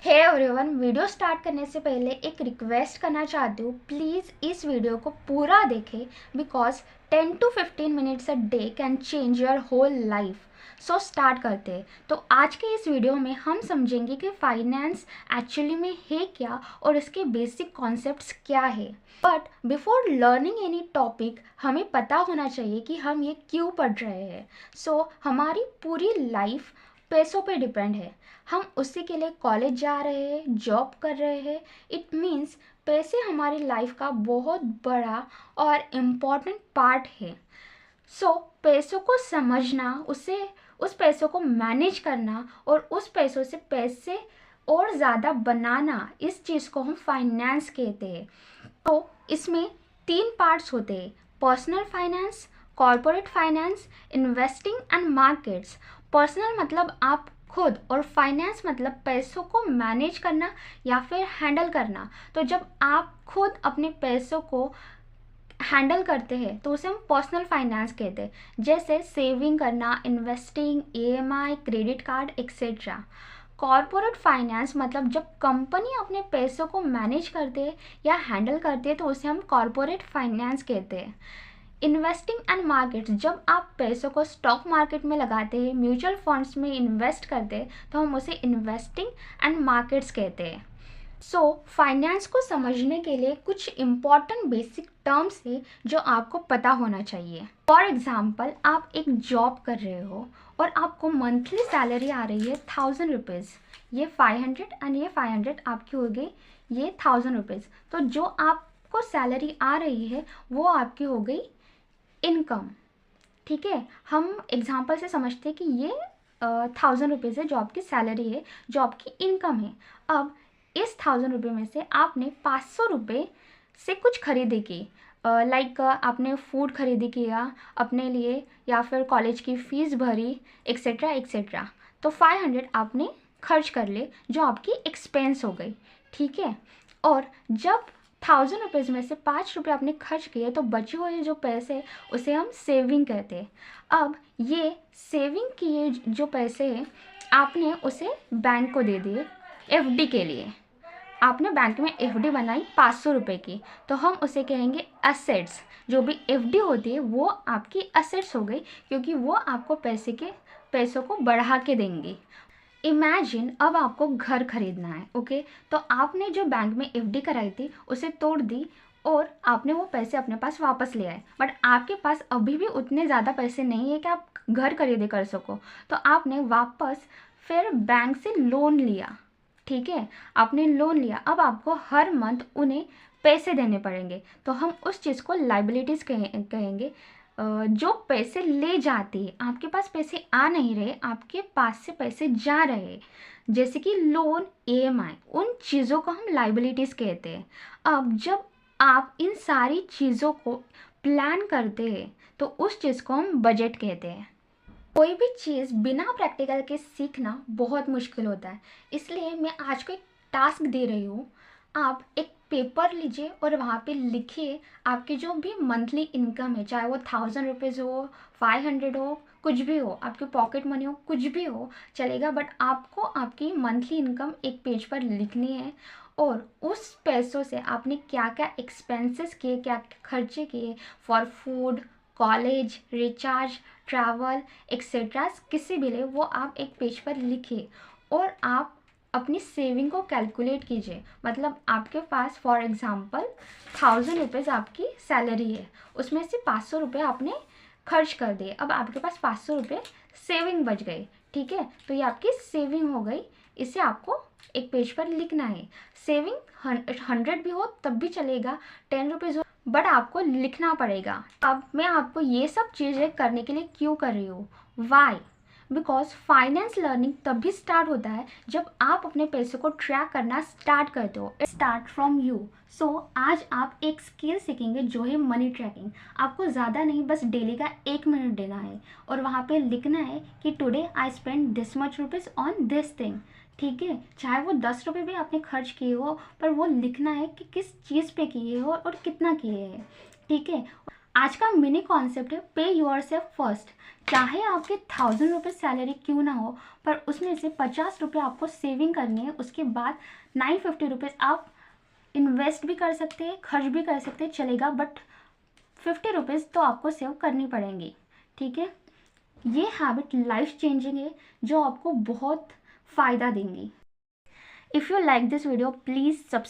Hey everyone, video start करने से पहले एक रिक्वेस्ट करना चाहती हूँ। प्लीज़ इस वीडियो को पूरा देखें because 10 to 15 minutes a day can change your whole life. So start करते हैं। तो आज के इस वीडियो में हम समझेंगे कि फाइनेंस एक्चुअली में है क्या और इसके बेसिक कॉन्सेप्ट्स क्या है। But before learning any topic हमें पता होना चाहिए कि हम ये क्यों पढ़ रहे हैं। सो हमारी पूरी लाइफ पैसों पे डिपेंड है। हम उसी के लिए कॉलेज जा रहे हैं, जॉब कर रहे हैं। इट मीन्स पैसे हमारी लाइफ का बहुत बड़ा और इम्पॉर्टेंट पार्ट है। सो पैसों को समझना, उस पैसों को मैनेज करना और उस पैसों से पैसे और ज़्यादा बनाना, इस चीज़ को हम फाइनेंस कहते हैं। तो इसमें 3 पार्ट्स होते हैं: personal finance, corporate finance, investing and markets. Personal मतलब आप खुद, और फाइनेंस मतलब पैसों को मैनेज करना या फिर हैंडल करना। तो जब आप खुद अपने पैसों को हैंडल करते हैं तो उसे हम पर्सनल फाइनेंस कहते हैं, जैसे सेविंग करना, investing, EMI, credit card etcetera. Corporate finance मतलब जब कंपनी अपने पैसों को मैनेज करते हैं या हैंडल करते हैं तो उसे हम कॉर्पोरेट फाइनेंस कहते हैं। इन्वेस्टिंग एंड मार्केट्स, जब आप पैसों को स्टॉक मार्केट में लगाते हैं, म्यूचुअल फंड्स में इन्वेस्ट करते हैं तो हम उसे इन्वेस्टिंग एंड मार्केट्स कहते हैं। सो फाइनेंस को समझने के लिए कुछ इम्पॉर्टेंट बेसिक टर्म्स है जो आपको पता होना चाहिए। फॉर एग्जाम्पल, आप एक जॉब कर रहे हो और आपको मंथली सैलरी आ रही है 1000 रुपीज़। ये 500 एंड ये 500 आपकी हो गई, ये 1000 रुपीज़। तो जो आपको सैलरी आ रही है वो आपकी हो गई इनकम। ठीक है, हम एग्जाम्पल से समझते हैं कि ये 1000 रुपीज़ है जो आपकी सैलरी है, जो आपकी इनकम है। अब इस 1000 रुपये में से आपने 500 रुपये से कुछ खरीदी की, लाइक आपने फूड खरीदी किया अपने लिए या फिर कॉलेज की फ़ीस भरी, एक्सेट्रा एक्सेट्रा। तो 500 आपने खर्च कर ले जो आपकी एक्सपेंस हो गई। ठीक है, और जब 1000 रुपीज़ में से 5 रुपये आपने खर्च किए तो बचे हुए जो पैसे उसे हम सेविंग कहते हैं। अब ये सेविंग किए जो पैसे हैं आपने उसे बैंक को दे दिए एफडी के लिए। आपने बैंक में एफडी बनाई 500 रुपये की, तो हम उसे कहेंगे असेट्स। जो भी एफडी होती है वो आपकी असेट्स हो गई, क्योंकि वो आपको पैसों को बढ़ा के देंगी। इमेजिन अब आपको घर खरीदना है, ओके। तो आपने जो बैंक में एफडी कराई थी उसे तोड़ दी और आपने वो पैसे अपने पास वापस ले आए। बट आपके पास अभी भी उतने ज़्यादा पैसे नहीं है कि आप घर खरीदी कर सको। तो आपने वापस फिर बैंक से लोन लिया। ठीक है, आपने लोन लिया। अब आपको हर मंथ उन्हें पैसे देने पड़ेंगे, तो हम उस चीज़ को लाइबिलिटीज़ कहेंगे। जो पैसे ले जाती है, आपके पास पैसे आ नहीं रहे, आपके पास से पैसे जा रहे, जैसे कि लोन, ईएमआई, उन चीज़ों को हम लाइबिलिटीज़ कहते हैं। अब जब आप इन सारी चीज़ों को प्लान करते हैं तो उस चीज़ को हम बजट कहते हैं। कोई भी चीज़ बिना प्रैक्टिकल के सीखना बहुत मुश्किल होता है, इसलिए मैं आज को एक टास्क दे रही हूँ। आप एक पेपर लीजिए और वहाँ पे लिखिए आपकी जो भी मंथली इनकम है, चाहे वो 1000 रुपीज़ हो, 500 हो, कुछ भी हो, आपकी पॉकेट मनी हो, कुछ भी हो चलेगा। बट आपको आपकी मंथली इनकम एक पेज पर लिखनी है और उस पैसों से आपने क्या क्या एक्सपेंसेस किए, क्या खर्चे किए for food, college, recharge, travel etcetera, किसी भी लिए वो आप एक पेज पर लिखिए और आप अपनी सेविंग को कैलकुलेट कीजिए। मतलब आपके पास फॉर एग्जांपल 1000 रुपीज़ आपकी सैलरी है, उसमें से 500 रुपये आपने खर्च कर दिए। अब आपके पास 500 रुपये सेविंग बच गई। ठीक है, तो ये आपकी सेविंग हो गई। इसे आपको एक पेज पर लिखना है। सेविंग 100 भी हो तब भी चलेगा, 10 रुपीज़ हो, बट आपको लिखना पड़ेगा। अब मैं आपको ये सब चीज़ें करने के लिए क्यों कर रही हूँ, वाई? बिकॉज फाइनेंस लर्निंग तभी स्टार्ट होता है जब आप अपने पैसों को ट्रैक करना स्टार्ट करते हो। Start from you. सो आज आप एक स्किल सीखेंगे जो है मनी ट्रैकिंग। आपको ज़्यादा नहीं, बस डेली का 1 मिनट देना है और वहाँ पे लिखना है कि today I spend this much rupees on this thing. ठीक है, चाहे वो 10 रुपये भी आपने खर्च किए हो, पर वो लिखना है कि किस चीज़ पे किए हो और कितना किए हैं। ठीक है, आज का मिनी कॉन्सेप्ट है पे योर सेल्फ फर्स्ट। चाहे आपके 1000 रुपीज़ सैलरी क्यों ना हो, पर उसमें से 50 रुपये आपको सेविंग करनी है। उसके बाद 950 रुपीज़ आप इन्वेस्ट भी कर सकते हैं, खर्च भी कर सकते हैं, चलेगा, बट 50 रुपीज़ तो आपको सेव करनी पड़ेंगी। ठीक है, ये हैबिट लाइफ चेंजिंग है जो आपको बहुत फ़ायदा देंगी। If you like this video please subscribe.